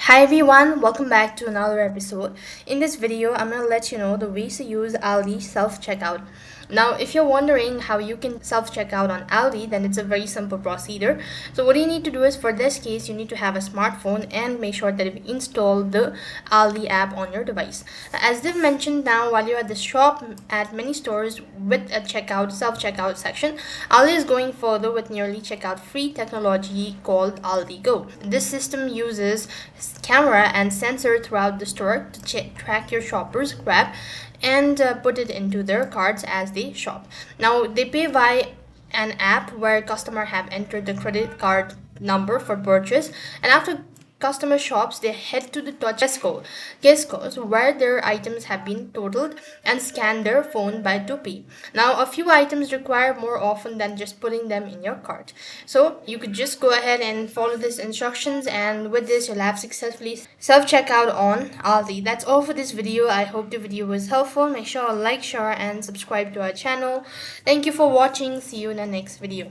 Hi everyone, welcome back to another episode. In this video, I'm going to let you know the ways to use Aldi self-checkout. Now, if you're wondering how you can self-checkout on Aldi, then it's a very simple procedure. So what you need to do is, for this case, you need to have a smartphone and make sure that you install the Aldi app on your device. As they've mentioned, now while you're at the shop at many stores with a self-checkout section, Aldi is going further with nearly checkout free technology called AldiGo. This system uses camera and sensor throughout the store to track your shoppers' grab and put it into their carts as they shop. Now they pay via an app where customer have entered the credit card number for purchase, and after customer shops, they head to the Tesco's where their items have been totaled and scan their phone by to pay. Now, a few items require more often than just putting them in your cart. So you could just go ahead and follow these instructions, and with this, you'll have successfully self-checkout on Aldi. That's all for this video. I hope the video was helpful. Make sure to like, share, and subscribe to our channel. Thank you for watching. See you in the next video.